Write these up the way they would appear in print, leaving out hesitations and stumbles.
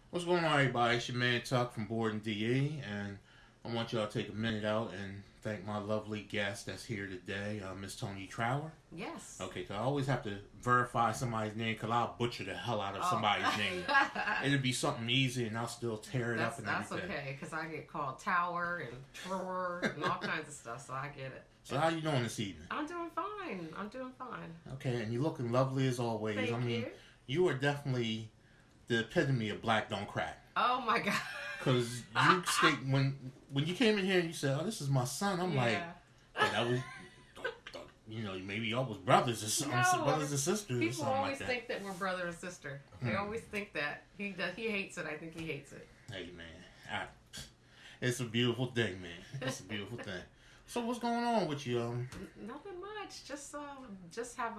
What's going on, everybody? It's your man Tuck from BOREDinDE, and I want y'all to take a minute out and thank my lovely guest that's here today, Miss Toni Trower. Yes. Okay, so I always have to verify somebody's name because I'll butcher the hell out of Oh. somebody's name. It'll be something easy, and I'll still tear it up and That's everything. okay, because I get called Tower and Trower and all kinds of stuff, so I get it. So how you doing this evening? I'm doing fine. I'm doing fine. Okay, and you're looking lovely as always. Thank I mean, you. you are definitely the epitome of black don't crack. Oh my God. Because you state when you came in here and you said, "Oh, this is my son," I'm like, "Hey, that was, maybe y'all was brothers or something, No, brothers and sisters or People something always like that." think that we're brother and sister. They always think that. He does. He hates it. I think he hates it. Hey man, it's a beautiful thing, man. It's a beautiful thing. So what's going on with you? Nothing much.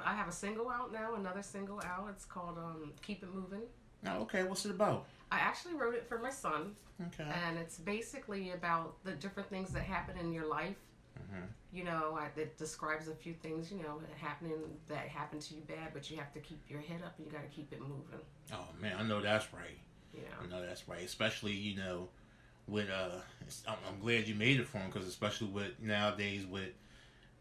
I have a single out now. Another single out. It's called "Keep It Moving." Oh, okay, what's it about? I actually wrote it for my son. Okay. And it's basically about the different things that happen in your life. Mm-hmm. It describes a few things, that happened to you bad, but you have to keep your head up and you got to keep it moving. Oh man, I know that's right. Yeah. I know that's right. Especially with I'm glad you made it for him because especially with nowadays with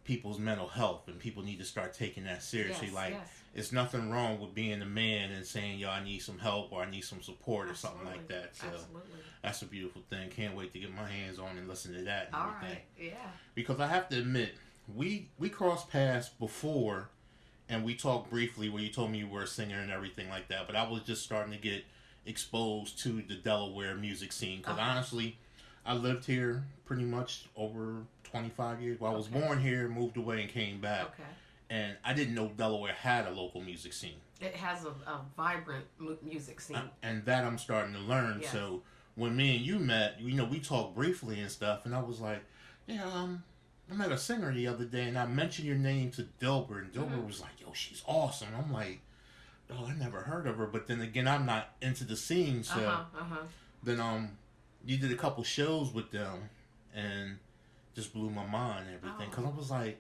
people's mental health and people need to start taking that seriously. Yes. It's nothing wrong with being a man and saying, "Yo, I need some help" or "I need some support" or something like that. So Absolutely. that's a beautiful thing. Can't wait to get my hands on and listen to that and All everything. right. Yeah. Because I have to admit, we crossed paths before, and we talked briefly where you told me you were a singer and everything like that. But I was just starting to get exposed to the Delaware music scene because honestly, I lived here pretty much over 25 years. Well, I was born here, moved away, and came back. Okay. And I didn't know Delaware had a local music scene. It has a vibrant music scene. And that I'm starting to learn. Yes. So when me and you met, we talked briefly and stuff, and I was like, yeah, I met a singer the other day, and I mentioned your name to Dilbert, and Dilbert was like, yo, she's awesome. I'm like, oh, I never heard of her. But then again, I'm not into the scene, so then you did a couple shows with them, and just blew my mind and everything. Because I was like,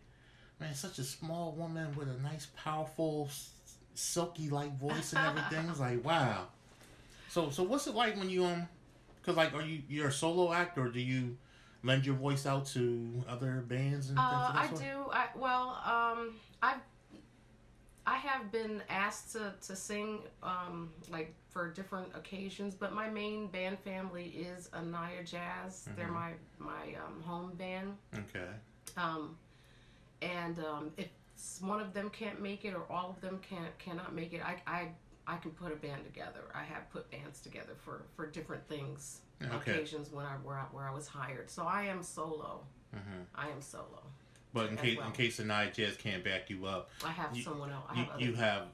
man, such a small woman with a nice, powerful, silky like voice and everything. It's like, wow. So what's it like when you Because like, you're a solo act or do you lend your voice out to other bands and things of that I sort? do. I have been asked to sing like for different occasions, but my main band family is Anaya Jazz. They're my home band. Okay. And if one of them can't make it or all of them cannot make it, I can put a band together. I have put bands together for different things, occasions where I was hired. So I am solo. I am solo. But in case the Night Jazz can't back you up, I have someone else. You have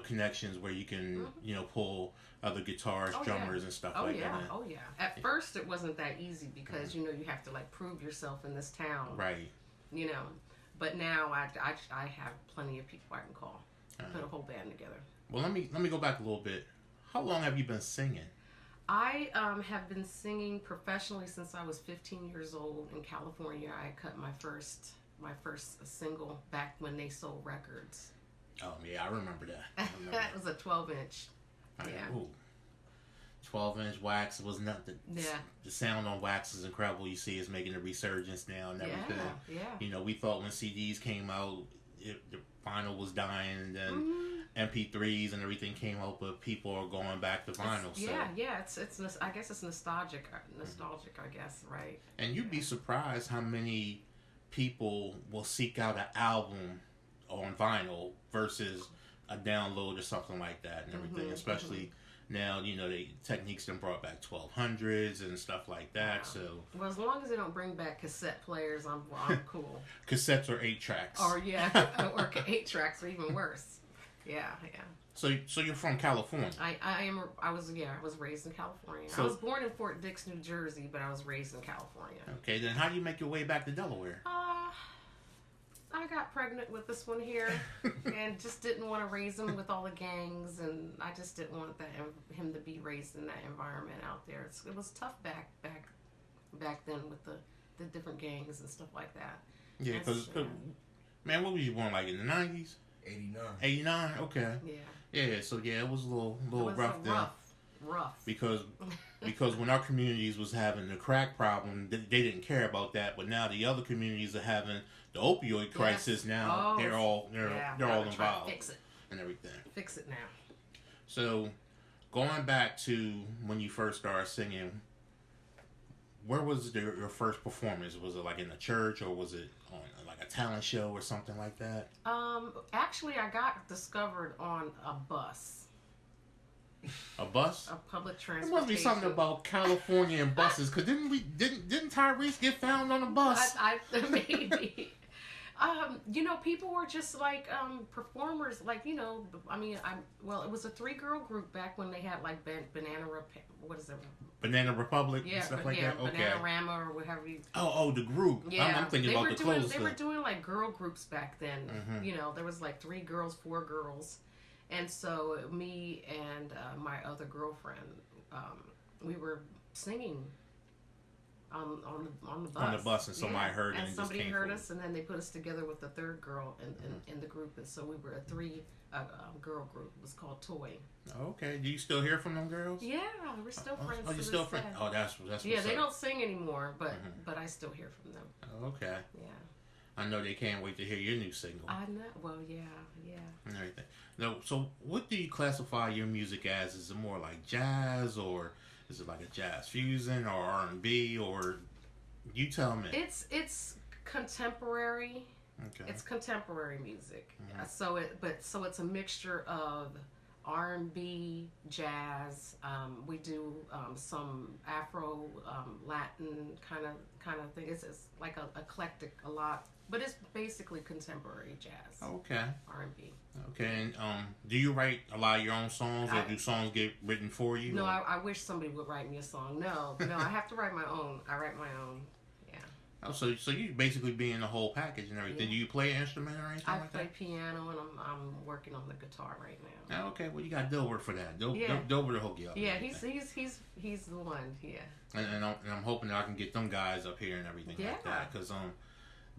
connections where you can pull other guitarists, drummers, and stuff like that. Oh yeah. At first, it wasn't that easy because you have to like prove yourself in this town. Right. But now I have plenty of people I can call. Put a whole band together. Well, let me go back a little bit. How long have you been singing? I have been singing professionally since I was 15 years old in California. I cut my first single back when they sold records. Oh yeah, I remember that. That was a 12-inch. Yeah. Ooh. 12-inch wax was nothing. Yeah. The sound on wax is incredible. You see, it's making a resurgence now and everything. Yeah. We thought when CDs came out, the vinyl was dying, and then MP3s and everything came out, but people are going back to vinyl. It's I guess it's nostalgic, I guess, right? And you'd be surprised how many people will seek out an album on vinyl versus a download or something like that and everything, especially now, the techniques then brought back 1200s and stuff like that. Wow. So, well, as long as they don't bring back cassette players, I'm cool. Cassettes or 8-tracks. Or 8-tracks, or even worse. Yeah. So you're from California. I was raised in California. I was born in Fort Dix, New Jersey, but I was raised in California. Okay, then how do you make your way back to Delaware? I got pregnant with this one here, and just didn't want to raise him with all the gangs, and I just didn't want him to be raised in that environment out there. It was tough back then with the different gangs and stuff like that. Yeah, because man, what was you born like in the 90s? 89. 89. Okay. Yeah. Yeah. So yeah, it was a little rough then. rough. Because when our communities was having the crack problem, they didn't care about that. But now the other communities are having the opioid crisis. Now they're all involved. Fix it and everything. Fix it now. So, going back to when you first started singing, where was your first performance? Was it like in a church, or was it on like a talent show or something like that? Actually, I got discovered on a bus. A bus? A public transportation. There must be something about California and buses, because didn't Tyrese get found on a bus? Maybe. People were just like performers, like, it was a 3-girl group back when they had like Banana Republic and stuff like that? Okay. Bananarama or whatever you... Oh, the group. Yeah. I'm thinking about the clothes. They were doing like girl groups back then. Mm-hmm. There was like 3 girls, 4 girls. And so me and my other girlfriend, we were singing on the bus. On the bus, and somebody heard it, and somebody just heard us, and then they put us together with the 3rd girl in the group, and so we were a 3 girl group. It was called Toy. Okay. Do you still hear from them girls? Yeah, we're still friends. Oh, you're still friends? Oh, that's yeah. They don't sing anymore, but I still hear from them. Okay. Yeah. I know they can't wait to hear your new single. I know. Well, yeah. And everything. No, so what do you classify your music as? Is it more like jazz, or is it like a jazz fusion, or R&B, or you tell me? It's contemporary. Okay. It's contemporary music. Mm-hmm. So it's a mixture of R&B, jazz. We do some Afro, Latin kind of thing. It's like a eclectic a lot, but it's basically contemporary jazz. Okay. R&B. Okay, and do you write a lot of your own songs, or do songs get written for you? No, I wish somebody would write me a song. No, I have to write my own. I write my own. Yeah. Oh, so you basically be in the whole package and everything. Yeah. Do you play an instrument or anything like that? I play piano, and I'm working on the guitar right now. Oh, okay, well you got Delaware for that. Delaware to hook you up. Yeah, he's the one. Yeah. And I'm hoping that I can get them guys up here and everything like that, because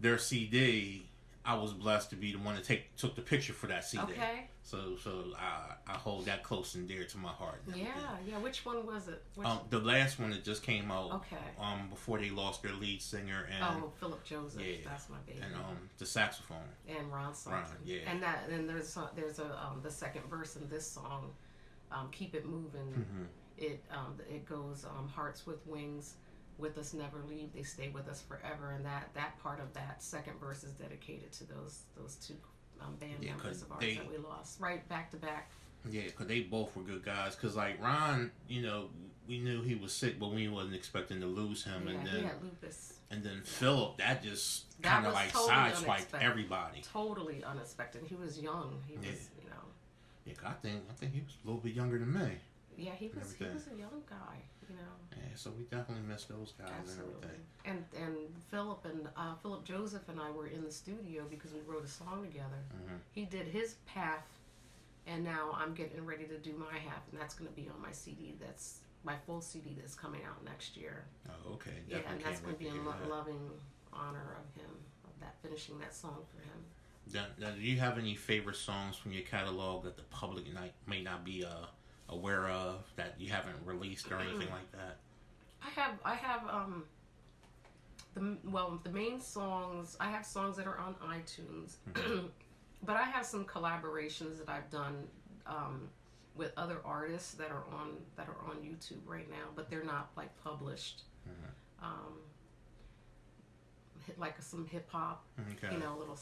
their CD, I was blessed to be the one that took the picture for that CD. Okay. So I hold that close and dear to my heart. Yeah. Which one was it? The last one that just came out. Okay. Before they lost their lead singer and Philip Joseph. Yeah. That's my baby. And the saxophone. And Ron Sullivan. Yeah. And there's the second verse in this song, "Keep It Moving." Mm-hmm. It goes Hearts with Wings. With us never leave, they stay with us forever, and that part of that second verse is dedicated to those 2 band members of ours that we lost right back to back. Yeah, because they both were good guys. Because like Ron, we knew he was sick, but we wasn't expecting to lose him. Yeah, and then he had lupus. And then Philip, that just kind of like totally sideswiped everybody. Totally unexpected. He was young. He was, Yeah, I think he was a little bit younger than me. Yeah, he was a young guy. Yeah, so we definitely miss those guys. Absolutely. And everything. And Philip Joseph and I were in the studio because we wrote a song together. Mm-hmm. He did his half, and now I'm getting ready to do my half, and that's going to be on my CD. That's my full CD that's coming out next year. Oh, okay. Definitely and that's going to be in loving honor of him, finishing that song for him. Now, do you have any favorite songs from your catalog that the public may not be aware of, that you haven't released or anything like that? I have the main songs. I have songs that are on iTunes, mm-hmm. But I have some collaborations that I've done with other artists that are on YouTube right now, but they're not like published. Mm-hmm. Like some hip hop, okay. Little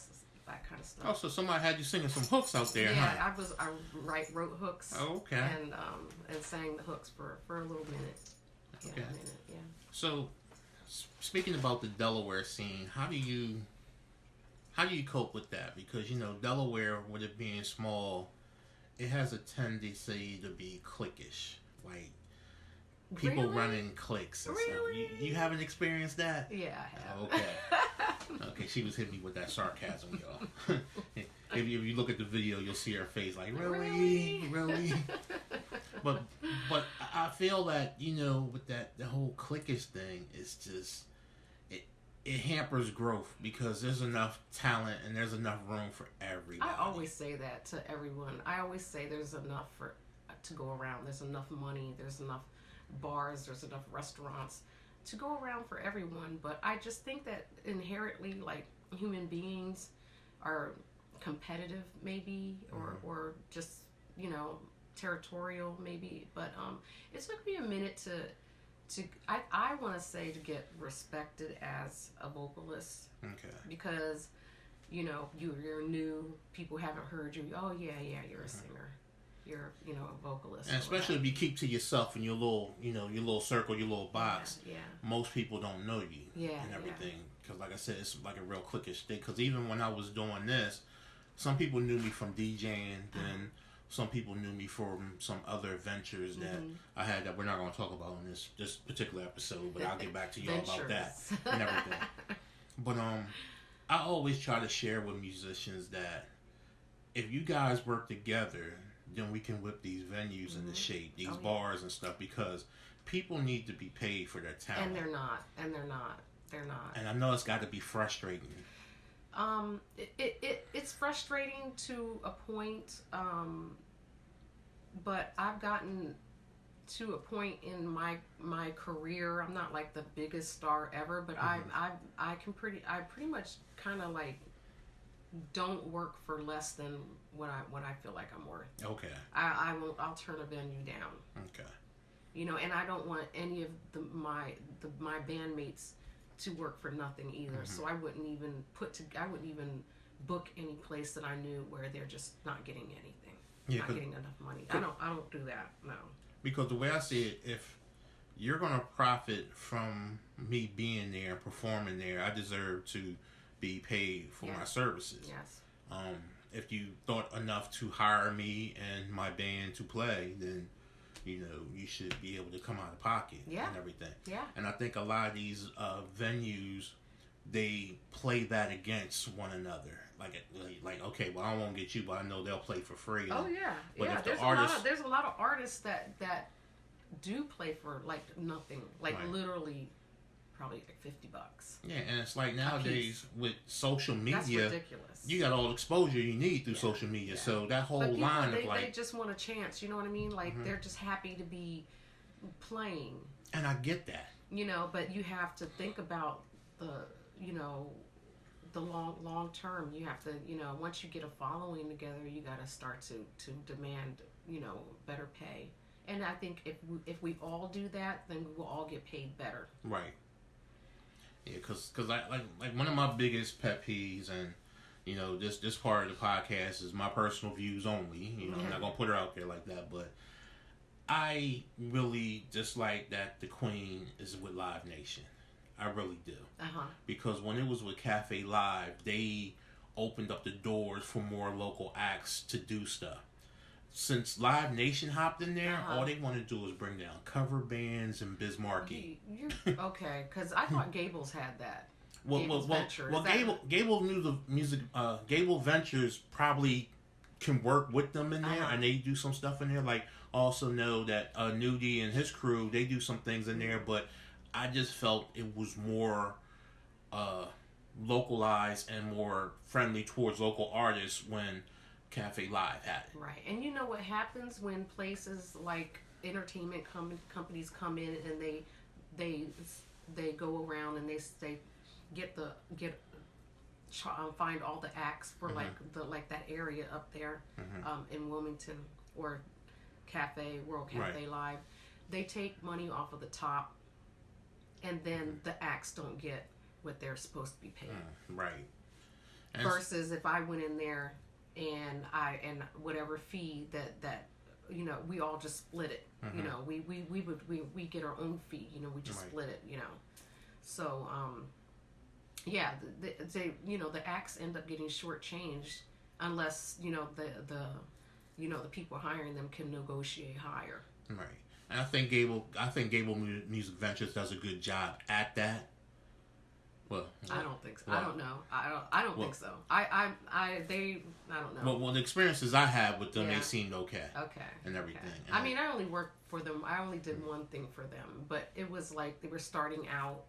that kind of stuff. Oh, so somebody had you singing some hooks out there, yeah, huh? I wrote hooks. Oh, okay. And sang the hooks for a little minute. Okay. Yeah. So, speaking about the Delaware scene, how do you cope with that? Because Delaware, with it being small, it has a tendency to be cliquish, like people running cliques and stuff. You haven't experienced that? Yeah, I have. Okay. Okay, she was hitting me with that sarcasm, y'all. If you look at the video, you'll see her face like, really? But I feel that, with the whole cliquish thing, it's just, it hampers growth because there's enough talent and there's enough room for everybody. I always say that to everyone. I always say there's enough for to go around. There's enough money. There's enough bars. There's enough restaurants to go around for everyone. But I just think that inherently, like, human beings are competitive, maybe, or just, you know, territorial, maybe. But it took me a minute to I want to say to get respected as a vocalist. Okay. Because, you know, you're new, people haven't heard you. Oh yeah, you're a singer. You're, you know, a vocalist. And especially if you keep to yourself in your little, you know, your little circle, your little box. Yeah. Most people don't know you. Yeah. And everything. Because like I said, it's like a real cliquish thing. Because even when I was doing this, some people knew me from DJing, then some people knew me from some other ventures that I had that we're not going to talk about in this particular episode, but I'll get back to you all about that and everything. But I always try to share with musicians that if you guys work together, then we can whip these venues into shape, these bars and stuff, because people need to be paid for their talent. And they're not. And I know it's got to be frustrating. It's frustrating to a point, but I've gotten to a point in my career. I'm not like the biggest star ever, but I pretty much kind of like don't work for less than what I feel like I'm worth. Okay. I'll turn a venue down. Okay. You know, and I don't want any of my bandmates to work for nothing either. So I wouldn't even book any place that I knew where they're just not getting anything, not getting enough money. I don't do that. No. Because the way I see it, if you're gonna profit from me being there, performing there, I deserve to be paid for my services. Yes. If you thought enough to hire me and my band to play, then you know you should be able to come out of pocket and everything. Yeah. And I think a lot of these venues, they play that against one another. Like okay, well I won't get you, but I know they'll play for free. Oh yeah, but yeah. if the artist, there's a lot of artists that do play for like nothing, like literally probably like $50. Yeah, and it's like nowadays with social media, that's ridiculous. You got all the exposure you need through social media. Yeah. So that whole line of like, they just want a chance. You know what I mean? Like they're just happy to be playing. And I get that. You know, but you have to think about the long term. You have to, you know, once you get a following together, you got to start to demand, you know, better pay. And I think if we all do that, then we will all get paid better. Right. Yeah, because I like one of my biggest pet peeves, and you know this part of the podcast is my personal views only. You know, I'm not gonna put her out there like that, but I really dislike that the Queen is with Live Nation. I really do. Because when it was with Cafe Live, they opened up the doors for more local acts to do stuff. Since Live Nation hopped in there, all they want to do is bring down cover bands and Biz Markie. Okay, because I thought Gables had that. Well, Gable music. Gable Ventures probably can work with them in there, and they do some stuff in there. Like also know that Nudie and his crew, they do some things in there, but I just felt it was more localized and more friendly towards local artists when Cafe Live had it. Right. And you know what happens when places like entertainment companies come in and they go around and they find all the acts for like that area up there in Wilmington or World Cafe Live. They take money off of the top, and then the acts don't get what they're supposed to be paid. Right. And versus if I went in there and whatever fee that you know, we all just split it. You know, we get our own fee. You know, we just split it. You know, so yeah, they you know, the acts end up getting shortchanged unless you know the people hiring them can negotiate higher. Right. And I think Gable Music Ventures does a good job at that. Well, I don't think so. Well, I don't know. I don't think so. I don't know. Well, the experiences I had with them, they seemed okay. Okay. And everything. Okay. And I mean, I only worked for them. I only did one thing for them, but it was like they were starting out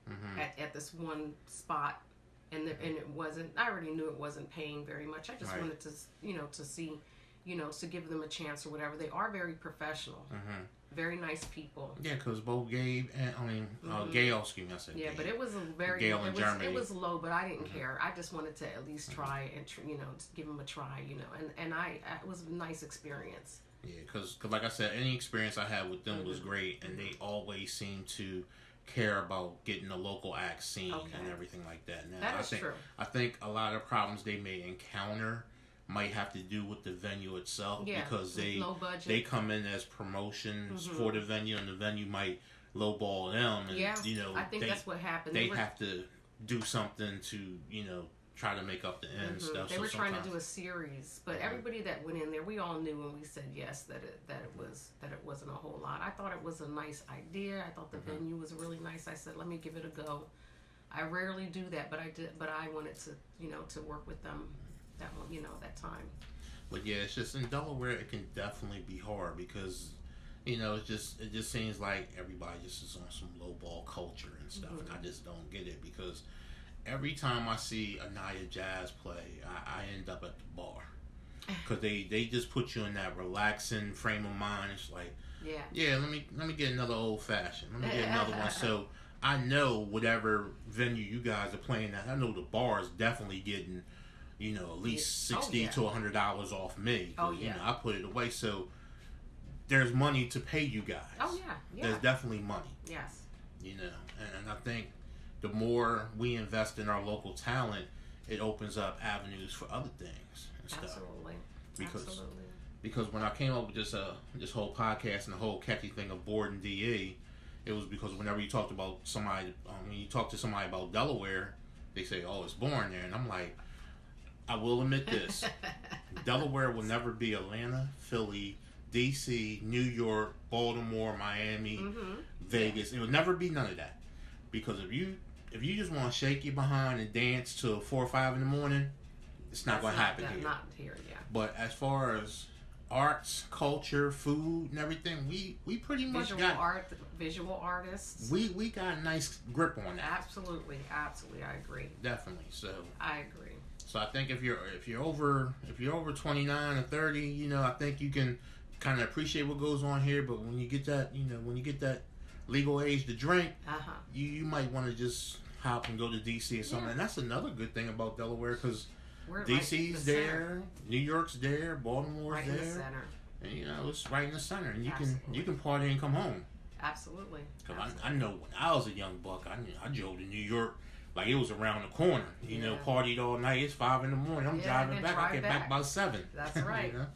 at this one spot, and it wasn't. I already knew it wasn't paying very much. I just wanted to, you know, to see you know, to give them a chance or whatever. They are very professional, very nice people. Yeah, because both Gabe and Gail, excuse me, I said yeah, Gabe. But it was a very Gail in Germany. It was low, but I didn't care. I just wanted to at least try and you know, give them a try, you know, and it was a nice experience. Yeah, because like I said, any experience I had with them was great, and they always seem to care about getting the local act seen and everything like that. Now, that is true. I think a lot of problems they may encounter might have to do with the venue itself, because they come in as promotions for the venue, and the venue might lowball them, and you know, I think that's what happened. They have to do something to, you know, try to make up the end stuff. They were trying to do a series, but everybody that went in there, we all knew when we said yes that it wasn't a whole lot. I thought it was a nice idea. I thought the venue was really nice. I said, let me give it a go. I rarely do that, but I did. But I wanted to, you know, to work with them that one, you know, that time. But yeah, it's just in Delaware, it can definitely be hard because, you know, it just seems like everybody just is on some lowball culture and stuff, and I just don't get it because every time I see a night of jazz play, I end up at the bar because they just put you in that relaxing frame of mind. It's like, let me get another old fashioned. Let me get another one. So I know whatever venue you guys are playing at, I know the bar is definitely getting, you know, at least $60 to $100 off me. You know, I put it away, so there's money to pay you guys. There's definitely money. Yes. You know, and I think the more we invest in our local talent, it opens up avenues for other things and stuff. Because when I came up with this whole podcast and the whole catchy thing of BOREDinDE, it was because whenever you talked about somebody, when you talk to somebody about Delaware, they say, "Oh, it's boring there," and I'm like, I will admit this: Delaware will never be Atlanta, Philly, DC, New York, Baltimore, Miami, Vegas. It will never be none of that. Because if you just want to shake your behind and dance till 4 or 5 in the morning, it's not going to happen here. Not here, yeah. But as far as arts, culture, food, and everything, we pretty much visual artists. We got a nice grip on that. Absolutely, I agree. Definitely. So I agree. So I think if you're over 29 or 30, you know, I think you can kind of appreciate what goes on here. But when you get that legal age to drink, you might want to just hop and go to DC or something. And that's another good thing about Delaware because DC's there, New York's there, Baltimore's there, in the center. And you know it's right in the center, and you can party and come home. Absolutely. Because I know when I was a young buck, I drove to New York like it was around the corner. You know, partied all night. It's 5 in the morning. I'm driving back. I get back by 7. That's right. You know?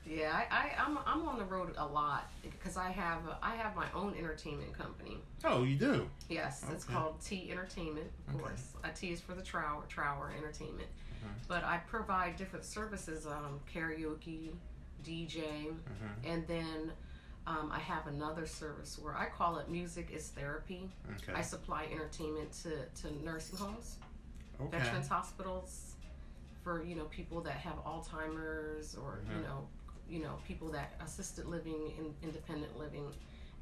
Yeah, I'm on the road a lot because I have my own entertainment company. Oh, you do? Yes, it's called T Entertainment, of course. T is for the Trower Entertainment. But I provide different services, karaoke, DJ, and then I have another service where I call it Music is Therapy. I supply entertainment to nursing homes, veterans hospitals, for people that have Alzheimer's or people that assisted living and independent living.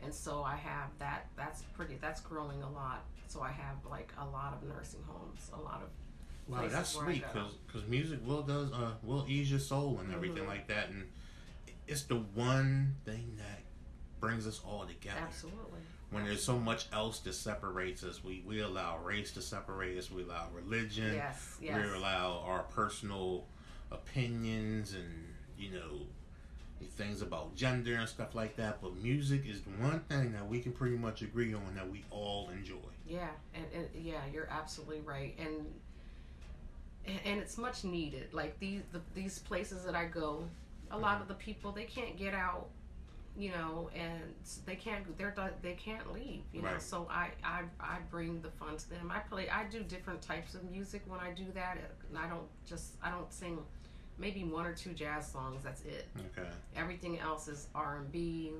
And so I have that's growing a lot. So I have like a lot of nursing homes, a lot of wow, that's sweet because music will ease your soul and everything like that, and it's the one thing that brings us all together. Absolutely. When there's so much else that separates us, we allow race to separate us, we allow religion, yes. we allow our personal opinions and things about gender and stuff like that. But music is the one thing that we can pretty much agree on that we all enjoy. Yeah, and yeah, you're absolutely right, and it's much needed. Like these places that I go, a lot of the people, they can't get out, and they can't leave, Right. So I bring the fun to them. I do different types of music when I do that, and I don't sing maybe 1 or 2 jazz songs. That's it. Okay. Everything else is R&B,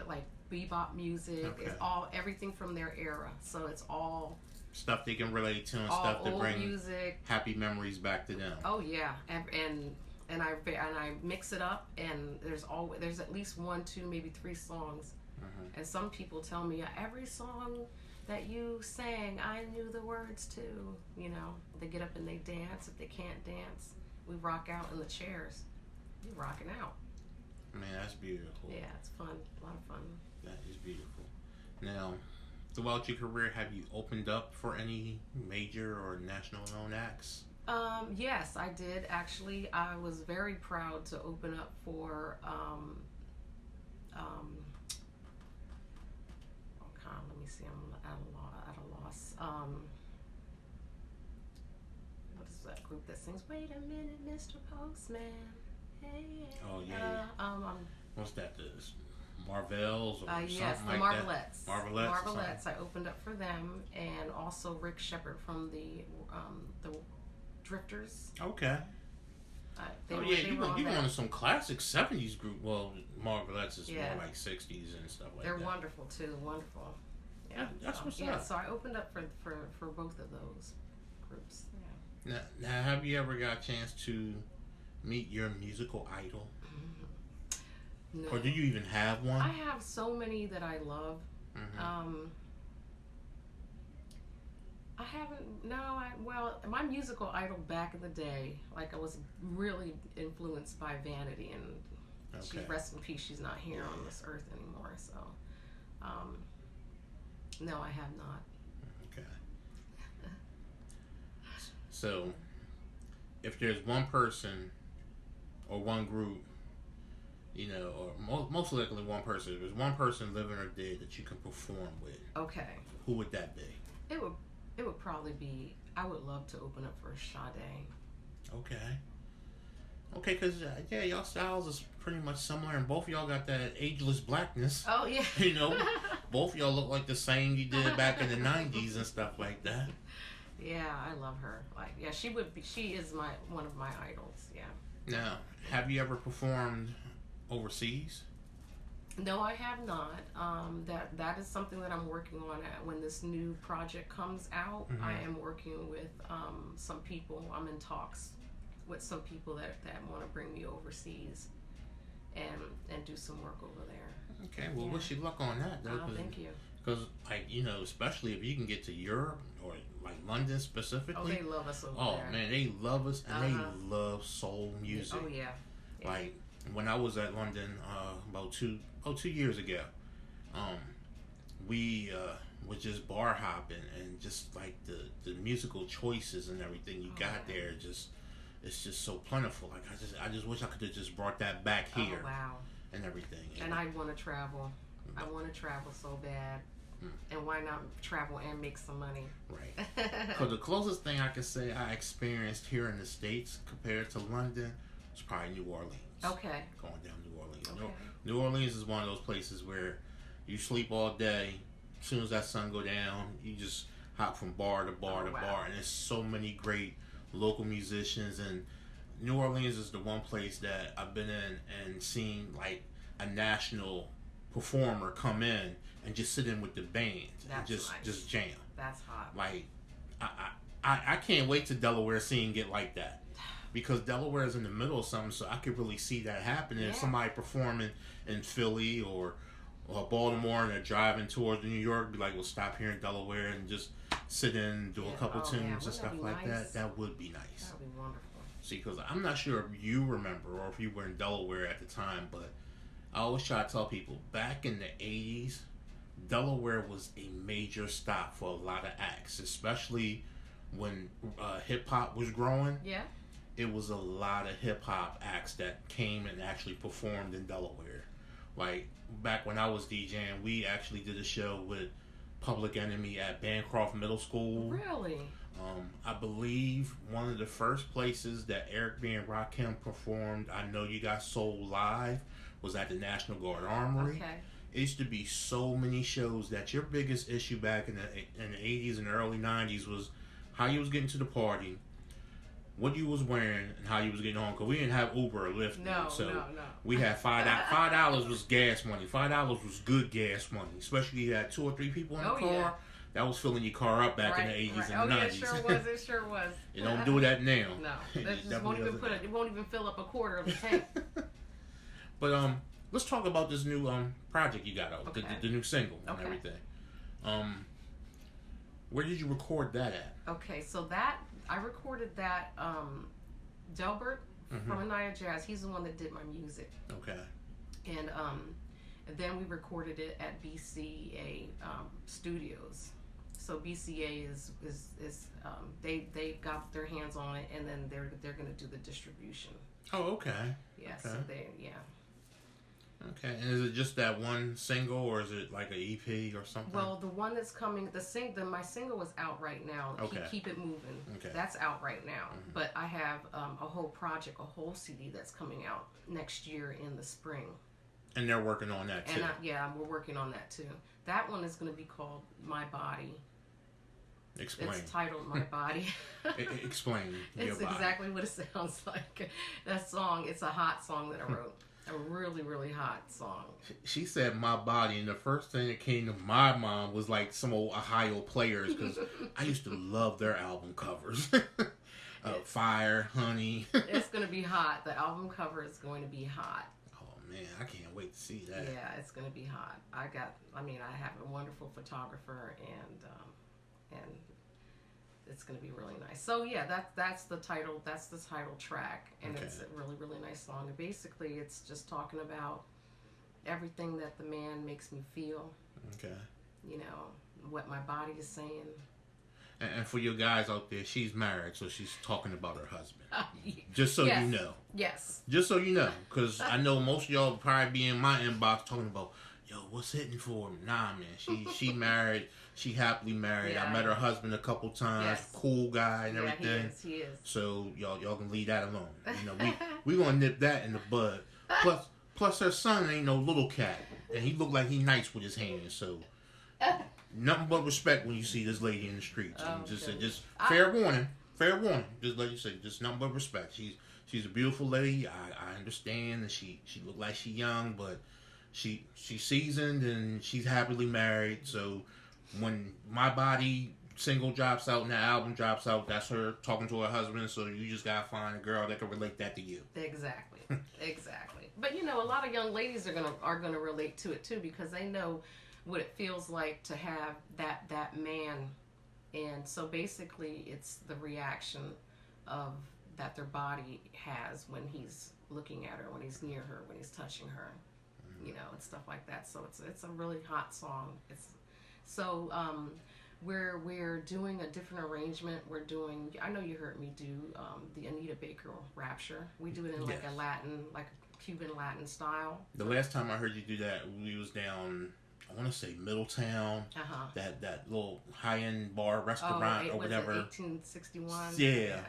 like bebop music. Okay. It's everything from their era. So it's all stuff they can relate to and all stuff to old bring music. Happy memories back to them. Oh yeah, and I mix it up, and there's at least 1, 2, maybe 3 songs And some people tell me every song that you sang, I knew the words to. You know, they get up and they dance. If they can't dance, we rock out in the chairs. We rocking out. Man, that's beautiful. Yeah, it's fun. A lot of fun. That is beautiful. Now, throughout your career, have you opened up for any major or national known acts? Yes, I did. Actually, I was very proud to open up for let me see, I'm at a loss. What is that group that sings "Wait a Minute, Mr. Postman"? Hey. Oh yeah. What's that? The Marvels or yes, something the like Marvelettes. that? Marvelettes. Marvelettes. I opened up for them, and also Rick Shepard from the Drifters. Okay. You went to some classic '70s group. Well, Marvelettes is more like '60s and stuff like that. They're wonderful too. Wonderful. Yeah, that's what's up. So I opened up for both of those groups. Yeah. Now, have you ever got a chance to meet your musical idol? No. Or do you even have one? I have so many that I love. I haven't. No. Well, my musical idol back in the day, like I was really influenced by Vanity, and she, rest in peace, she's not here on this earth anymore. So, no, I have not. Okay. So, if there's one person or one group, you know, or most likely one person, if there's one person living or dead that you can perform with, okay, who would that be? It would probably be. I would love to open up for Sade. Okay, because y'all styles is pretty much similar, and both of y'all got that ageless blackness. Oh yeah. You know, both of y'all look like the same you did back in the '90s and stuff like that. Yeah, I love her. Like, yeah, she would be. She is one of my idols. Yeah. Now, have you ever performed overseas? No, I have not. That is something that I'm working on. When this new project comes out, I am working with some people. I'm in talks with some people that want to bring me overseas and do some work over there. Okay, well, wish you luck on that. Though, thank you. Because, like, you know, especially if you can get to Europe or like London specifically. Oh, they love us over there. Oh man, they love us, and they love soul music. Oh yeah. Like when I was at London about two years ago, we was just bar hopping, and just like the musical choices and everything you got there, it's just so plentiful. Like I just wish I could have just brought that back here. Oh, wow. And everything. And I want to travel. I want to travel so bad. And why not travel and make some money? Right. Because the closest thing I could say I experienced here in the States compared to London was probably New Orleans. Okay. Going down New Orleans. Okay. New Orleans is one of those places where you sleep all day. As soon as that sun go down, you just hop from bar to bar to bar. And there's so many great local musicians. And New Orleans is the one place that I've been in and seen like a national performer come in and just sit in with the band and just jam. That's hot. Like I can't wait to Delaware scene get like that, because Delaware is in the middle of something, so I could really see that happening. If somebody performing in Philly or Baltimore and they're driving towards New York, be like, we'll stop here in Delaware and just sit in and do a couple tunes and stuff like that. That would be nice. That would be wonderful. See, because I'm not sure if you remember or if you were in Delaware at the time, but I always try to tell people, back in the 80s, Delaware was a major stop for a lot of acts, especially when hip-hop was growing. Yeah. It was a lot of hip-hop acts that came and actually performed in Delaware. Like, back when I was DJing, we actually did a show with Public Enemy at Bancroft Middle School. Really? I believe one of the first places that Eric B. and Rakim performed I Know You Got Soul live was at the National Guard Armory. Okay. It used to be so many shows that your biggest issue back in the 80s and the early 90s was how you was getting to the party, what you was wearing, and how you was getting home. Because we didn't have Uber or Lyft. No. We had $5 was gas money. $5 was good gas money. Especially if you had 2 or 3 people in the car. Yeah. That was filling your car up back in the 80s and 90s. It sure was. It sure was. You don't do that now. No. It won't even fill up a quarter of the tank. But let's talk about this new project you got out, Okay. the new single and Okay. everything. Where did you record that at? Okay, so that I recorded that Delbert from Anaya Jazz. He's the one that did my music. Okay. And then we recorded it at BCA Studios. So BCA is they got their hands on it, and then they're going to do the distribution. Oh, okay. Yeah. Okay. So Okay, and is it just that one single, or is it like an EP or something? Well, the one that's coming, my single is out right now. Okay. Keep It Moving. Okay. That's out right now. But I have a whole project, a whole CD that's coming out next year in the spring. And they're working on that too. And we're working on that too. That one is going to be called My Body. Explain. It's titled My Body. Explain. It's exactly what it sounds like. That song, it's a hot song that I wrote. A really, really hot song. She said My Body, and the first thing that came to my mind was like some old Ohio Players, because I used to love their album covers. Fire, Honey. It's going to be hot. The album cover is going to be hot. Oh man, I can't wait to see that. Yeah, it's going to be hot. I have a wonderful photographer, and it's going to be really nice. So yeah, that's the title. That's the title track, and Okay. it's a really, really nice song. And basically, it's just talking about everything that the man makes me feel. Okay. You know what my body is saying. And for your guys out there, she's married, so she's talking about her husband. Just so Yes. you know. Yes. Just so you know, because I know most of y'all will probably be in my inbox talking about, yo, what's hitting for him? Nah, man, she married. She happily married. Yeah, I met her husband a couple times. Yes. Cool guy and Yeah, everything. he is. So y'all can leave that alone. You know, we gonna nip that in the bud. Plus her son ain't no little cat, and he look like he nice with his hands. So nothing but respect when you see this lady in the streets. And just fair warning. Just like you say, just nothing but respect. She's a beautiful lady. I understand that she look like she young, but she's seasoned and she's happily married. So when My Body single drops out and that album drops out, that's her talking to her husband. So you just gotta find a girl that can relate that to you. Exactly. But you know, a lot of young ladies are gonna relate to it too, because they know what it feels like to have that man. And so basically, it's the reaction of that their body has when he's looking at her, when he's near her, when he's touching her, you know, and stuff like that. So it's a really hot song. We're doing a different arrangement. I know you heard me do the Anita Baker Rapture. We do it in like a Latin, like a Cuban Latin style. The last time I heard you do that, we was down, I want to say Middletown, that little high-end bar restaurant or whatever. 1861. Yeah.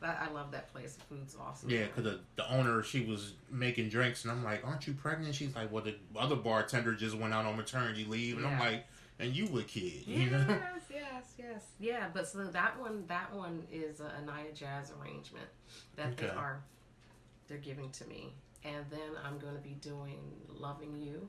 I love that place. The food's awesome. Yeah, because the owner, she was making drinks, and I'm like, aren't you pregnant? She's like, well, the other bartender just went out on maternity leave, and I'm like, and you a kid, you know? Yes. Yeah, but so that one is a Anaya Jazz arrangement that they're giving to me, and then I'm going to be doing Loving You.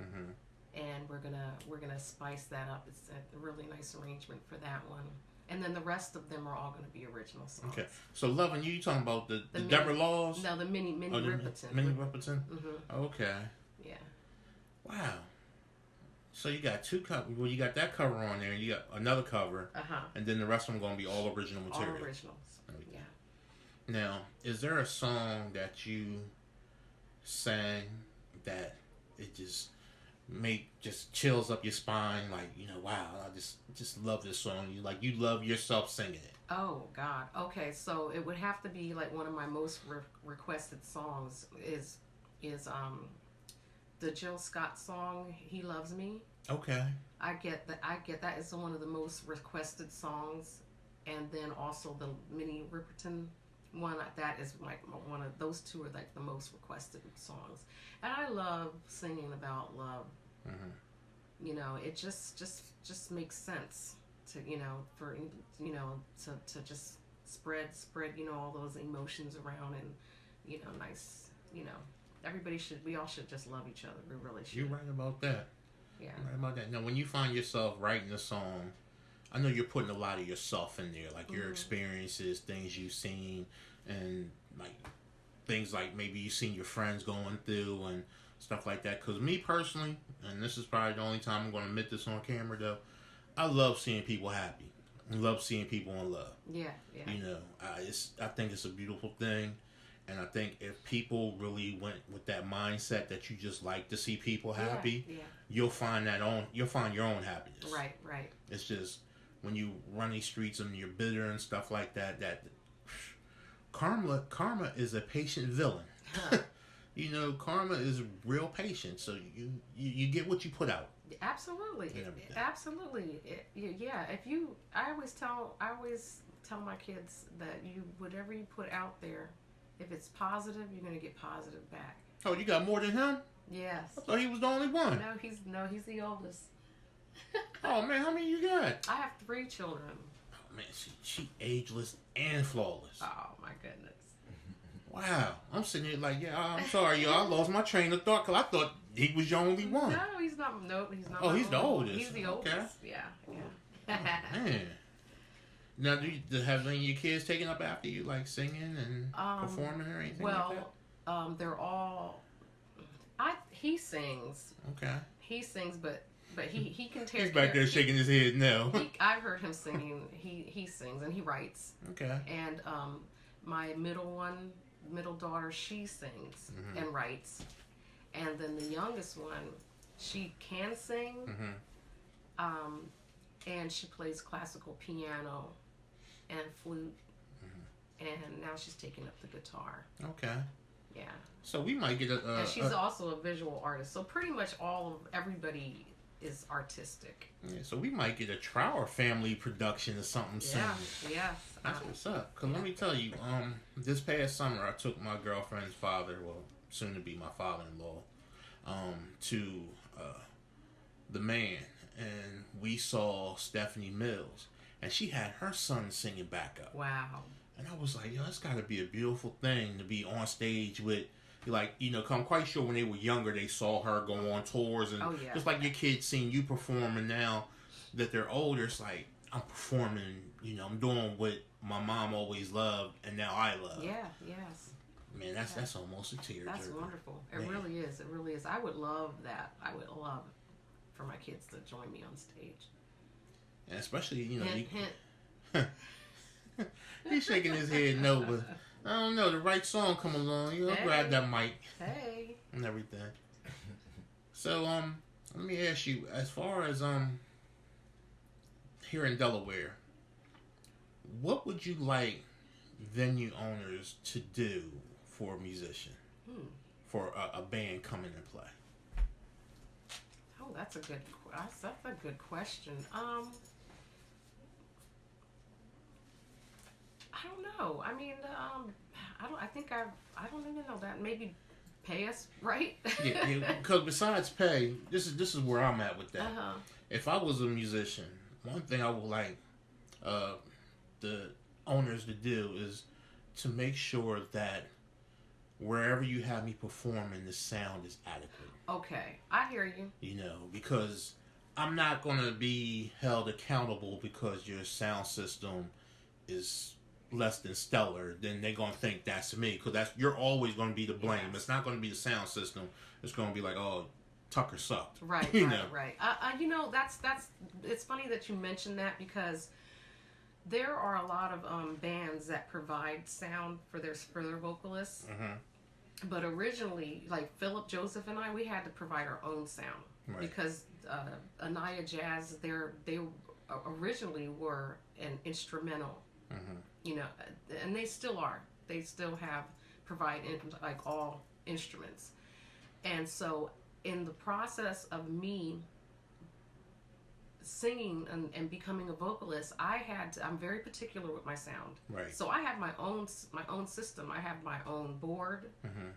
Mm-hmm. And we're gonna spice that up. It's a really nice arrangement for that one. And then the rest of them are all gonna be original songs. Okay. So Loving You talking about the Deborah Laws? No, the Minnie Riperton. Minnie Riperton? Mm-hmm. Okay. Yeah. Wow. So you got two covers. Well, you got that cover on there, and you got another cover, and then the rest of them gonna be all original material. All originals. Yeah. Now, is there a song that you sang that it just chills up your spine, like, you know, wow, I just love this song. You love yourself singing it. Oh God. Okay, so it would have to be like one of my most requested songs is the Jill Scott song "He Loves Me." Okay. I get that is one of the most requested songs, and then also the Minnie Riperton one, that is like one of those two are like the most requested songs. And I love singing about love. Mm-hmm. You know, it just makes sense to, you know, for, you know, to just spread, you know, all those emotions around, and, you know, nice, you know, we all should just love each other. We really should. You're right about that. Yeah. You're right about that. Now, when you find yourself writing a song, I know you're putting a lot of yourself in there, like your experiences, things you've seen, and like things like maybe you've seen your friends going through, and stuff like that. Because me personally, and this is probably the only time I'm going to admit this on camera though, I love seeing people happy. I love seeing people in love. Yeah, yeah. You know, I think it's a beautiful thing. And I think if people really went with that mindset that you just like to see people happy, you'll find your own happiness. Right, right. It's just when you run these streets and you're bitter and stuff like that, karma is a patient villain. You know, karma is real patient. So you get what you put out. Absolutely, absolutely. I always tell my kids that whatever you put out there, if it's positive, you're gonna get positive back. Oh, you got more than him? Yes. I thought he was the only one. No, he's the oldest. Oh man, how many you got? I have 3 children. Oh man, she ageless and flawless. Oh my goodness. Wow, I'm sitting here like, I'm sorry, y'all. I lost my train of thought because I thought he was your only one. No, he's not. Nope, he's not. Oh, he's the oldest. He's the oldest. Yeah. Oh, man. Now, do have any of your kids taken up after you, like singing and performing or anything like that? They're all. He sings. Okay. He sings, but he can tear. He's back there shaking his head. No. I've heard him singing. He sings and he writes. Okay. And my middle daughter, she sings and writes, and then the youngest one, she can sing. And she plays classical piano and flute, and now she's taking up the guitar. Okay. Yeah. So we might get and she's also a visual artist. So pretty much everybody is artistic. Yeah. So we might get a Trower family production or something soon. Yeah. That's what's up. Cause let me tell you, this past summer I took my girlfriend's father, well, soon to be my father-in-law, to the Man. And we saw Stephanie Mills, and she had her son singing backup. Wow. And I was like, yo, it's got to be a beautiful thing to be on stage with, like, you know, 'cause I'm quite sure when they were younger, they saw her go on tours. And just like your kids seeing you perform, and now that they're older, it's like, I'm performing, you know, I'm doing what my mom always loved, and now I love. Yeah, yes. Man, that's almost a tearjerker. That's wonderful. It really is. It really is. I would love that. I would love for my kids to join me on stage. And especially, you know, hint. He's shaking his head no, but I don't know, the right song come along, you'll grab that mic. Hey. And everything. So, let me ask you, as far as here in Delaware, what would you like venue owners to do for a musician? For a band coming and play? Oh, that's a good question. I don't know. I mean, I don't even know that. Maybe pay us, right? yeah, because besides pay, this is where I'm at with that. If I was a musician, one thing I would like the owners to do is to make sure that wherever you have me performing, the sound is adequate. Okay, I hear you. You know, because I'm not going to be held accountable because your sound system is less than stellar. Then they're going to think that's me, because you're always going to be the blame. Yes. It's not going to be the sound system. It's going to be like, oh, Tucker sucked. Right, you right, know? Right. You know, that's. It's funny that you mentioned that, because there are a lot of bands that provide sound for their vocalists. But originally, like Philip Joseph and I, we had to provide our own sound, because Anaya Jazz, they originally were an instrumental, you know, and they still are. They still provide like all instruments, and so in the process of me singing and becoming a vocalist, I'm very particular with my sound. Right. So I have my own system. I have my own board.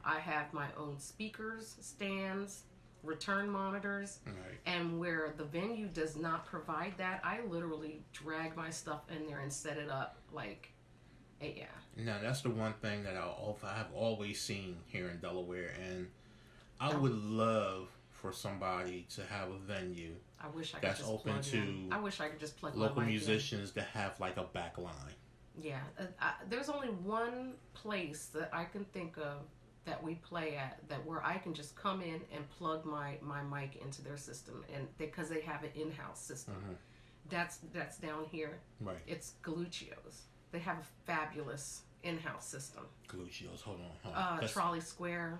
I have my own speakers, stands, return monitors. Right. And where the venue does not provide that, I literally drag my stuff in there and set it up like, yeah. Now that's the one thing that I've always seen here in Delaware, and I would love for somebody to have a venue that's open to I wish I could just plug local musicians to have like a back line. Yeah, there's only one place that I can think of that we play at, that where I can just come in and plug my mic into their system, and because they have an in-house system. That's down here. Right. It's Galuccio's. They have a fabulous in-house system. Galuccio's. Hold on. Trolley Square,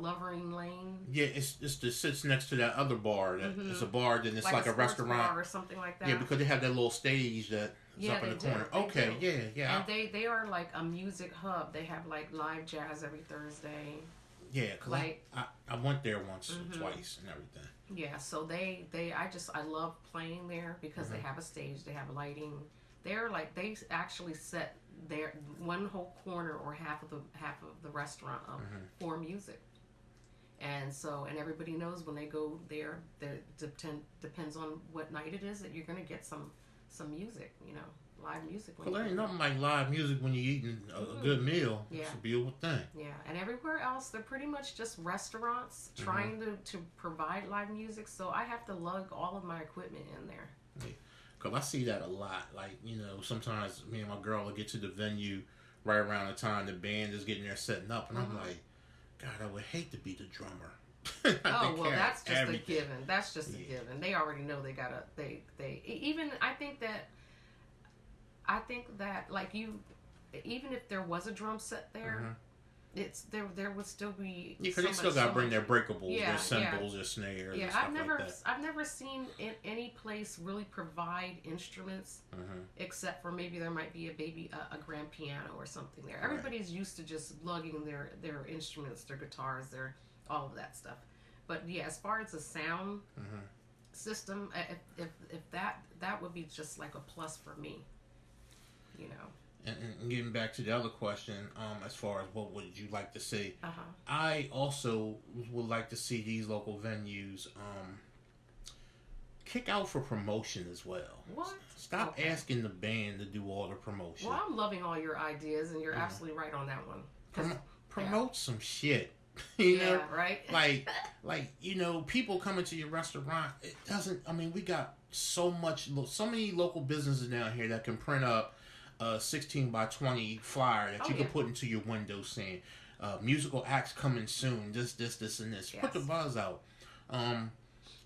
Lovering Lane. Yeah, it sits next to that other bar. That it's a bar, then it's like a restaurant bar or something like that. Yeah, because they have that little stage that's up in the corner. Okay, yeah. And they are like a music hub. They have like live jazz every Thursday. Yeah, because I went there once or twice and everything. Yeah, so I love playing there because they have a stage, they have lighting. They're like, they actually set their one whole corner or half of the restaurant up for music. And so, and everybody knows when they go there, depends on what night it is, that you're going to get some music, live music. Well, there ain't nothing like live music when you're eating a good meal. Yeah. It's a beautiful thing. Yeah, and everywhere else, they're pretty much just restaurants trying to provide live music, so I have to lug all of my equipment in there. Yeah. Because I see that a lot. Like, sometimes me and my girl will get to the venue right around the time the band is getting there setting up, and I'm like, God, I would hate to be the drummer. Oh, well, that's just a given. That's just a given. They already know they gotta, even, I think that like even if there was a drum set there, there would still be. Yeah, because they still got to bring their breakables, their cymbals, their snares. Yeah, I've never seen any place really provide instruments, except for maybe there might be a grand piano or something there. Everybody's used to just lugging their instruments, their guitars, their all of that stuff. But yeah, as far as the sound system, if that would be just like a plus for me. And getting back to the other question, as far as what would you like to see, I also would like to see these local venues kick out for promotion as well. What? Stop asking the band to do all the promotion. Well, I'm loving all your ideas, and you're absolutely right on that one. Promote some shit. Right. like people coming to your restaurant. It doesn't. I mean, we got so many local businesses down here that can print up a 16 by 20 flyer that you can put into your window saying, musical acts coming soon, this, and this. Yes. Put the buzz out.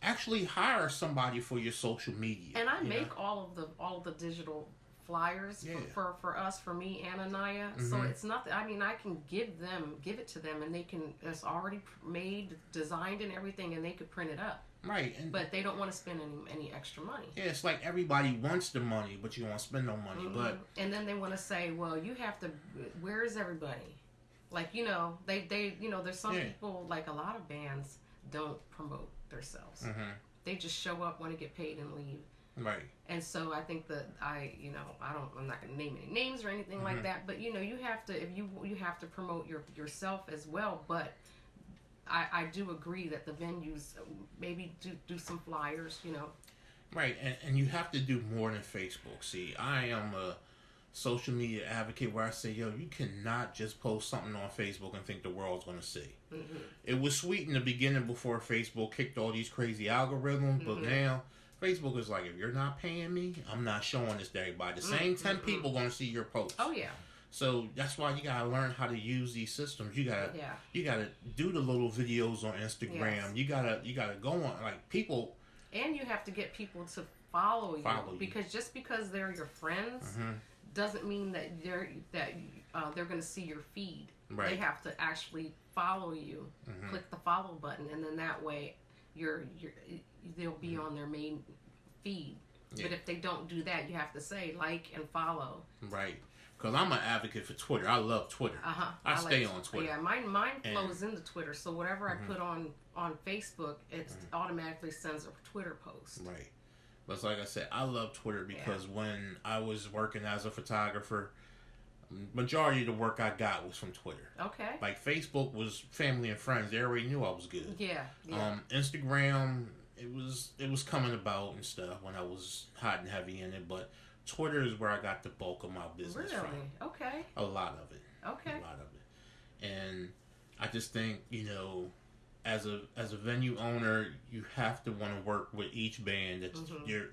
Actually hire somebody for your social media. And I make all of the digital flyers for us, for me and Anaya. So it's nothing. I mean, I can give it to them, and it's already made, designed, and everything, and they could print it up. Right. But they don't want to spend any extra money. Yeah, it's like everybody wants the money, but you don't want to spend no money. And then they want to say, well, you have to, where is everybody? Like, they there's some people, like a lot of bands don't promote themselves. They just show up, want to get paid, and leave. Right. And so I think that I'm not going to name any names or anything like that, but you have to, if you have to promote yourself as well, but I do agree that the venues maybe do some flyers, Right, and you have to do more than Facebook. See, I am a social media advocate where I say, you cannot just post something on Facebook and think the world's going to see. It was sweet in the beginning before Facebook kicked all these crazy algorithms, but now Facebook is like, if you're not paying me, I'm not showing this to everybody. The same 10 people going to see your post. Oh, yeah. So that's why you gotta learn how to use these systems. You gotta do the little videos on Instagram. Yes. You gotta go on like people. And you have to get people to follow you. Because just because they're your friends doesn't mean that they're going to see your feed. Right. They have to actually follow you. Click the follow button, and then that way they'll be on their main feed. Yeah. But if they don't do that, you have to say like and follow. Right. Because I'm an advocate for Twitter. I love Twitter. I stay on Twitter. Yeah, mine flows into Twitter. So whatever I put on Facebook, it automatically sends a Twitter post. Right. But like I said, I love Twitter because when I was working as a photographer, majority of the work I got was from Twitter. Okay. Like Facebook was family and friends. They already knew I was good. Yeah. Instagram, it was coming about and stuff when I was hot and heavy in it, but Twitter is where I got the bulk of my business from. Really? Okay. A lot of it. Okay. A lot of it. And I just think, as a venue owner, you have to want to work with each band that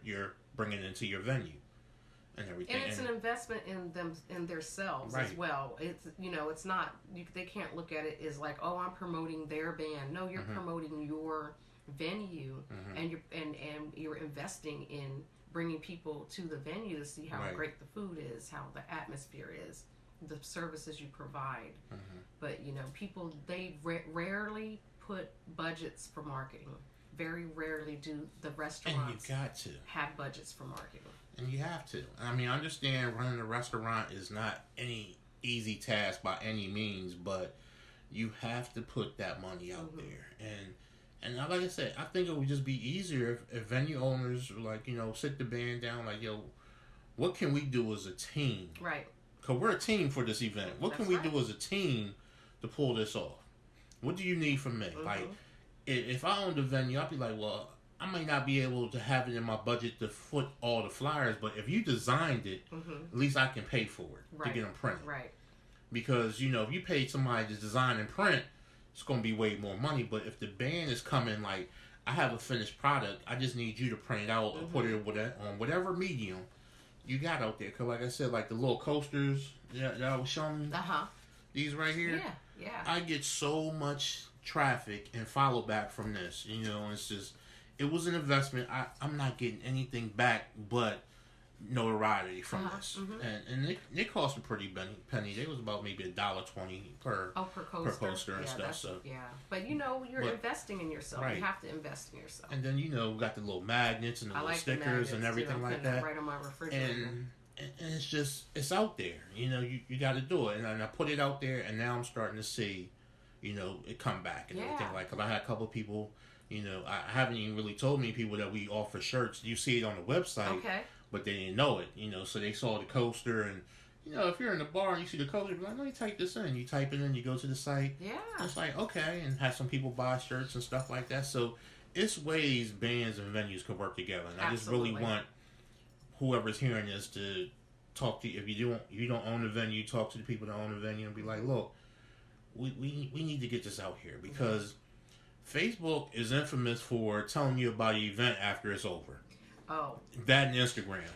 you're bringing into your venue. and everything. And it's an investment in them, in themselves as well. It's, it's not, they can't look at it as like, oh, I'm promoting their band. No, you're promoting your venue, and you're investing in bringing people to the venue to see how great the food is, how the atmosphere is, the services you provide. But people, they rarely put budgets for marketing. Very rarely do the restaurants. And you got to have budgets for marketing. And you have to. I mean, I understand running a restaurant is not any easy task by any means, but you have to put that money out there. And like I said, I think it would just be easier if venue owners, like, sit the band down, like, yo, what can we do as a team? Right. Because we're a team for this event. What can we do as a team to pull this off? What do you need from me? Like, if I owned a venue, I'd be like, well, I might not be able to have it in my budget to foot all the flyers, but if you designed it, at least I can pay for it to get them printed. Right. Because, if you paid somebody to design and print, it's going to be way more money. But if the band is coming, like, I have a finished product, I just need you to print it out and put it on whatever medium you got out there. Because, like I said, like the little coasters that I was showing, these right here, yeah. I get so much traffic and follow back from this. It's just, it was an investment. I'm not getting anything back but notoriety from this. And they cost a pretty penny. They was about maybe $1.20 per poster and stuff. So but you're investing in yourself. You have to invest in yourself. And then got the little magnets and the little stickers and everything like that. Right on my refrigerator. And it's just, it's out there. You got to do it. And I put it out there, and now I'm starting to see, it come back and everything. Like, 'cause I had a couple of people. I haven't even really told many people that we offer shirts. You see it on the website. Okay. But they didn't know it, so they saw the coaster, and, if you're in the bar and you see the coaster, you're like, no, you type this in. You type it in, you go to the site. Yeah. It's like, okay, and have some people buy shirts and stuff like that. So it's ways bands and venues can work together. And I just really want whoever's hearing this to talk to you. If you don't own the venue, talk to the people that own the venue and be like, look, we need to get this out here, because Facebook is infamous for telling you about an event after it's over. Oh. That and Instagram.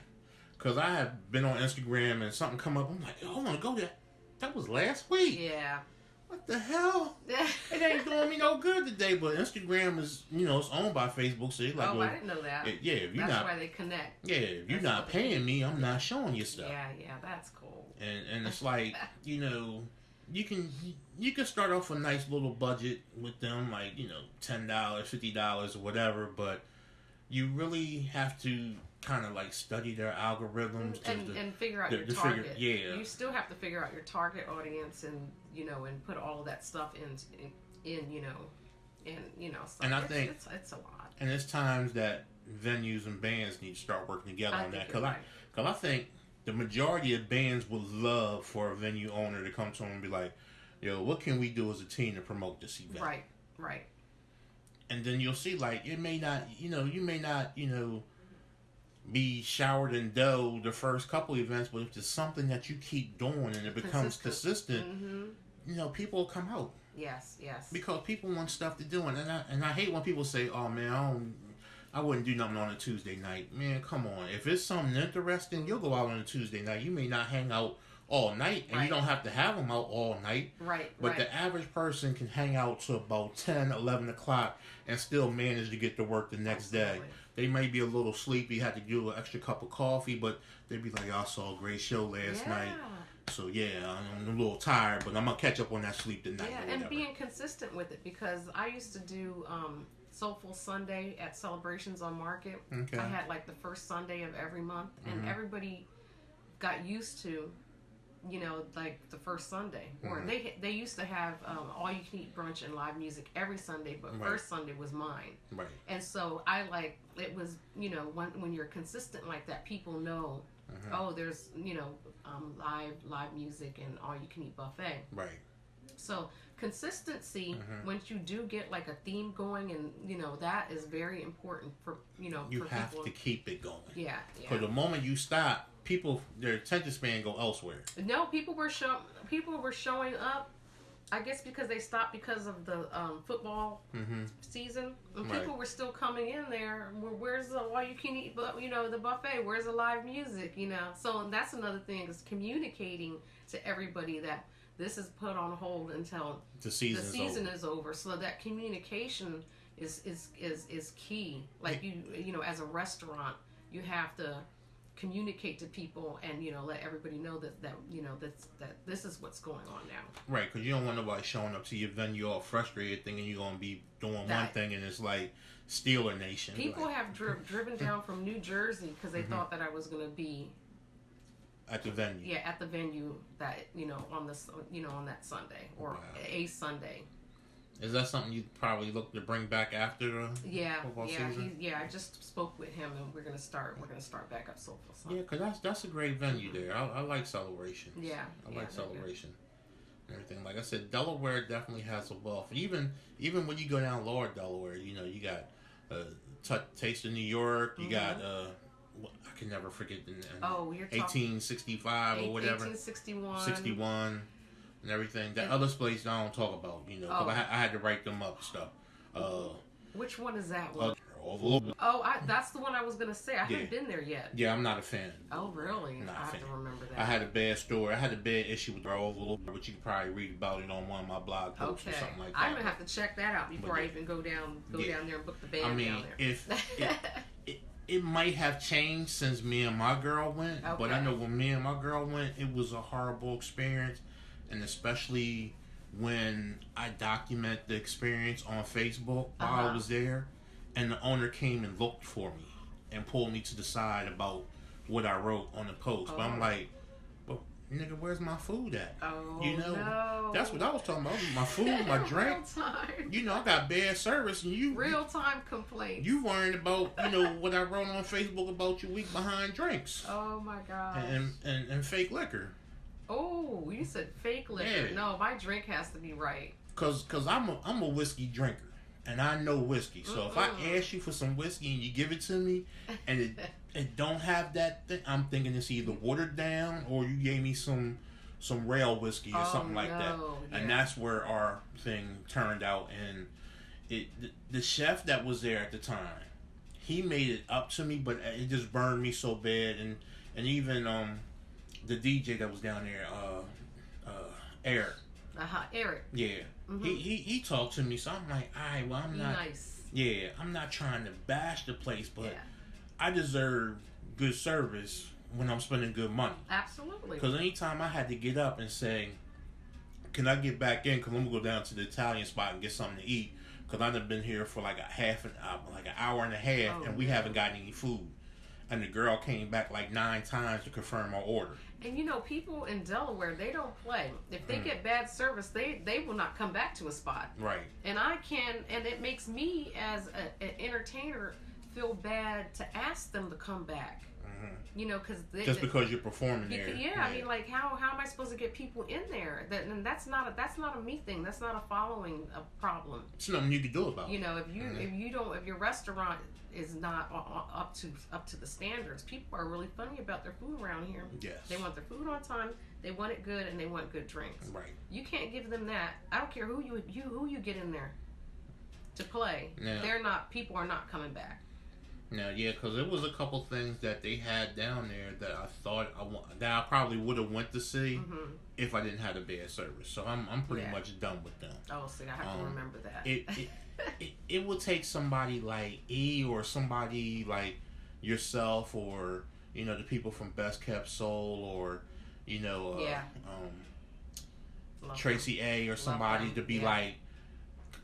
Because I have been on Instagram and something come up. I'm like, I want to go there. That was last week. Yeah. What the hell? It ain't doing me no good today. But Instagram is, it's owned by Facebook. So like, I didn't know that. If you're that's why they connect. Yeah, if you're not paying me, I'm not showing you stuff. Yeah, that's cool. And it's like, you can start off a nice little budget with them, like, $10, $50 or whatever, but you really have to kind of like study their algorithms and figure out your target. You still have to figure out your target audience, and and put all of that stuff in so and I think it's a lot. And it's times that venues and bands need to start working together on that, because I think the majority of bands would love for a venue owner to come to them and be like, yo, what can we do as a team to promote this event? Right. And then you'll see, like, it may not, you may not, be showered in dough the first couple events, but if there's something that you keep doing and it becomes consistent, people will come out. Yes. Because people want stuff to do, and I hate when people say, oh man, I wouldn't do nothing on a Tuesday night. Man, come on. If it's something interesting, you'll go out on a Tuesday night. You may not hang out all night, and you don't have to have them out all night. But the average person can hang out to about 10, 11 o'clock and still manage to get to work the next day. They may be a little sleepy, had to do an extra cup of coffee, but they'd be like, I saw a great show last night. So, I'm a little tired, but I'm going to catch up on that sleep tonight. Yeah, and being consistent with it, because I used to do Soulful Sunday at Celebrations on Market. Okay. I had like the first Sunday of every month, and everybody got used to, like the first Sunday. Or they used to have all you can eat brunch and live music every Sunday, but first Sunday was mine. Right. And so it was, when you're consistent like that, people know, oh, there's, live music and all you can eat buffet. Right. So consistency, once you do get like a theme going, and that is very important for you for have people to keep it going. Yeah. Because the moment you stop, people, their attention span go elsewhere. No, people were showing up I guess because they stopped because of the football season, and people were still coming in there. Where's the all you can eat? But the buffet. Where's the live music? So that's another thing is communicating to everybody that this is put on hold until the season is over. So that communication is key. Like as a restaurant, you have to communicate to people and let everybody know that this is what's going on now. Right, because you don't want nobody showing up to your venue all frustrated, thinking you're gonna be doing one thing and it's like Steeler Nation. People have driven down from New Jersey because they thought that I was gonna be at the venue. Yeah, at the venue that on this on that Sunday or a Sunday. Is that something you probably look to bring back after the football season? I just spoke with him and we're gonna start back up Soulful Sunday. Yeah, because that's a great venue there. I like Celebration. Yeah, I like Celebration. And everything. Like I said, Delaware definitely has a wealth. Even when you go down lower Delaware, you got Taste of New York. You got I can never forget the 1865 or whatever. 1861. 61. And everything. That other place I don't talk about, because I had to write them up and stuff. Which one is that one? Oh, that's the one I was gonna say. I haven't been there yet. Yeah, I'm not a fan. Oh, really? I have to remember that. I had a bad story. I had a bad issue with Oval, which you can probably read about it on one of my blog posts or something like that. I'm gonna have to check that out before I even go down there and book the band down there. It might have changed since me and my girl went, but I know when me and my girl went, it was a horrible experience. And especially when I document the experience on Facebook while I was there, and the owner came and looked for me and pulled me to the side about what I wrote on the post. But I'm like, well, nigga, where's my food at? No. That's what I was talking about. My food, my drink. Real time. I got bad service, and you real time complaints. You worrying about what I wrote on Facebook about your week behind drinks. Oh my god. And fake liquor. Oh, you said fake liquor. Yeah. No, my drink has to be right. Cause I'm a whiskey drinker, and I know whiskey. So if I ask you for some whiskey and you give it to me, and it don't have that thing, I'm thinking it's either watered down or you gave me some rail whiskey or something like that. Yeah. And that's where our thing turned out. And the chef that was there at the time, he made it up to me, but it just burned me so bad. And even the DJ that was down there, Eric. Eric. Yeah. Mm-hmm. He talked to me, so I'm like, all right, well, I'm not. Nice. Yeah, I'm not trying to bash the place, but I deserve good service when I'm spending good money. Absolutely. Because anytime I had to get up and say, can I get back in? Because I'm gonna go down to the Italian spot and get something to eat. Because I've been here for like an hour and a half, and we haven't gotten any food. And the girl came back like 9 times to confirm our order. And people in Delaware, they don't play. If they get bad service, they will not come back to a spot. Right. And it makes me as an entertainer feel bad to ask them to come back. Because just because you're performing there. Yeah, I mean, like how am I supposed to get people in there? And that's not a me thing. That's not a following a problem. It's nothing you can do about it. If your restaurant is not up to the standards, people are really funny about their food around here. Yes. They want their food on time, they want it good, and they want good drinks. Right. You can't give them that. I don't care who you get in there to play. No. People are not coming back. No, yeah, because there was a couple things that they had down there that I thought that I probably would have went to see if I didn't have the bad service. So I'm pretty much done with them. Oh, see, I have to remember that. It would take somebody like E or somebody like yourself or the people from Best Kept Soul or Tracy A or somebody to be like,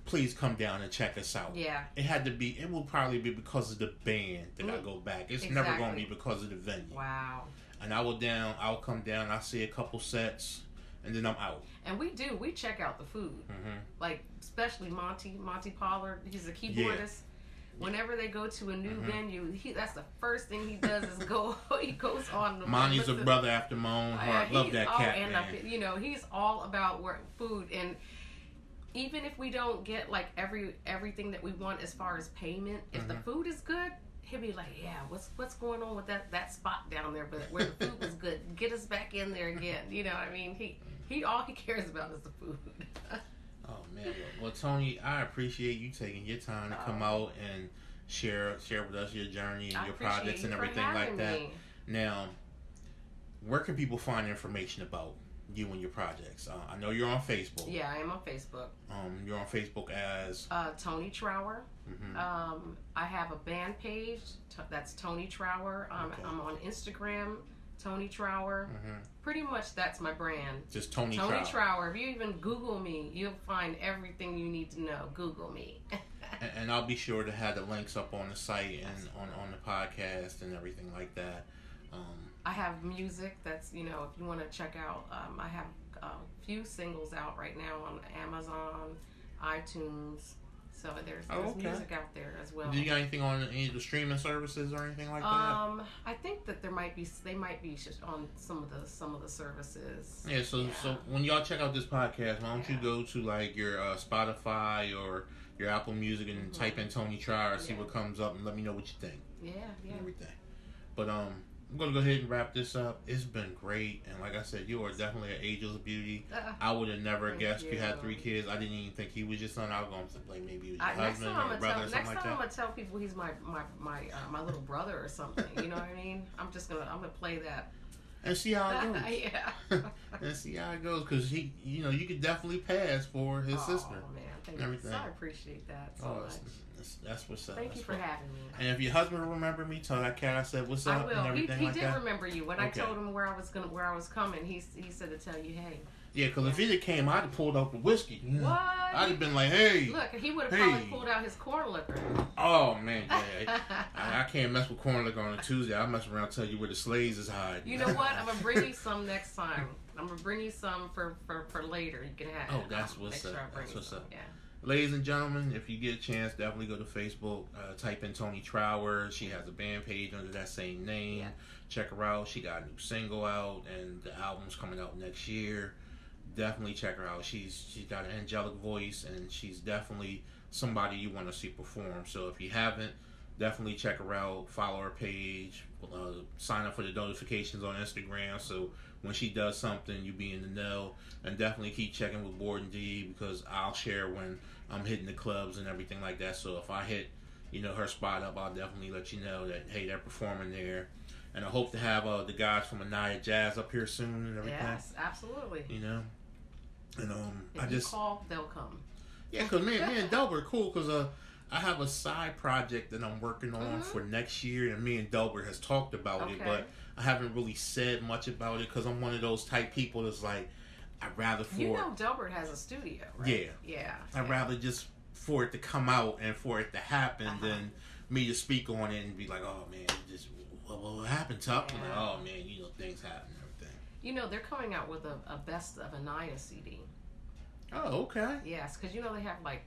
please come down and check us out. Yeah. It will probably be because of the band that I go back. It's never going to be because of the venue. Wow. And I'll come down, I see a couple sets, and then I'm out. And we check out the food. Mm-hmm. Like, especially Monty Pollard, he's a keyboardist. Yeah. Whenever they go to a new venue, that's the first thing he does is he goes on the Monty's a brother after my own heart. Love that cat, man. He's all about food. And even if we don't get like everything that we want as far as payment, if the food is good, he'll be like, yeah, what's going on with that spot down there, but where the food was good. Get us back in there again. You know, I mean, he all he cares about is the food. Oh man, well Toni, I appreciate you taking your time to come out and share with us your journey and your projects and everything like that. Now, where can people find information about you and your projects? I know you're on Facebook. Yeah, I am on Facebook. You're on Facebook as Toni Trower. Mm-hmm. I have a band page that's Toni Trower. Okay. I'm on Instagram, Toni Trower. Mm-hmm. Pretty much that's my brand. Just Toni Trower. If you even Google me, you'll find everything you need to know. Google me. and I'll be sure to have the links up on the site and on the podcast and everything like that. I have music that's, you know, if you want to check out, I have a few singles out right now on Amazon, iTunes. So there's music out there as well. Do you got anything on any of the streaming services or anything like that? I think that they might be just on some of the services. Yeah, so when y'all check out this podcast, why don't you go to like your Spotify or your Apple Music and type in Toni Trower, see what comes up, and let me know what you think. Yeah. And everything. But I'm gonna go ahead and wrap this up. It's been great, and like I said, you are definitely an ageless beauty. I would have never guessed you had 3 kids. I didn't even think he was your son. I was going to like maybe he was your husband or brother or something like that. Next time I'm gonna tell people he's my little brother or something. You know what I mean? I'm gonna play that. And see how it goes. Yeah. And see how it goes, because he, you know, you could definitely pass for his sister. Oh man, thank everything. you. I appreciate that so much. That's what's up. Thank you for having me. And if your husband remember me, tell that cat I said what's up. I will. And everything he like did that. remember you when I told him where I was coming. He said to tell you, hey. Yeah, because if he'd have came, I'd have pulled out the whiskey. What? I'd have been like, hey. Look, he would have probably pulled out his corn liquor. Oh, man. Yeah. I can't mess with corn liquor on a Tuesday. I'll mess around and tell you where the slaves is hiding. You know what? I'm going to bring you some next time. I'm going to bring you some for later. You can have it. Oh, that's what's up. That's what's up. Yeah. Ladies and gentlemen, if you get a chance, definitely go to Facebook. Type in Toni Trower. She has a band page under that same name. Yeah. Check her out. She got a new single out, and the album's coming out next year. Definitely check her out. She's got an angelic voice, and she's definitely somebody you want to see perform. So if you haven't, definitely check her out. Follow her page. Sign up for the notifications on Instagram, so when she does something, you be in the know. And definitely keep checking with BOREDinDE, because I'll share when I'm hitting the clubs and everything like that. So if I hit, you know, her spot up, I'll definitely let you know that, hey, they're performing there. And I hope to have the guys from Anaya Jazz up here soon and everything. Yes, absolutely. You know, and if you call, they'll come. Yeah, because me and Delbert are cool, because I have a side project that I'm working on for next year, and me and Delbert has talked about it, but I haven't really said much about it, because I'm one of those type people that's like, I'd rather for... You know Delbert has a studio, right? Yeah. I'd rather just for it to come out and for it to happen than me to speak on it and be like, oh man, just what happened, Tuck? Yeah. Like, oh man, you know, things happen and everything. You know, they're coming out with a Best of Anaya CD. Oh, okay. Yes, because you know they have like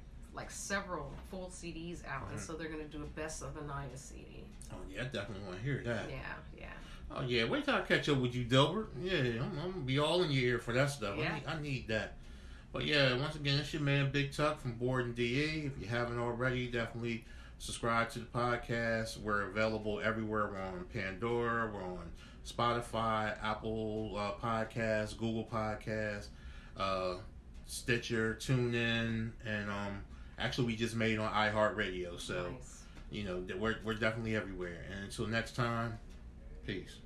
several full CDs out, and so they're going to do a Best of Anaya CD. Oh yeah, I definitely want to hear that. Yeah. Oh yeah, wait till I catch up with you, Delbert. Yeah, I'm gonna be all in your ear for that stuff. Yeah. I need that. But yeah, once again, it's your man Big Tuck from BOREDinDE. If you haven't already, definitely subscribe to the podcast. We're available everywhere. We're on Pandora, we're on Spotify, Apple Podcasts, Google Podcasts, Stitcher, TuneIn, and actually we just made on iHeartRadio. So, you know, we're definitely everywhere. And until next time, peace.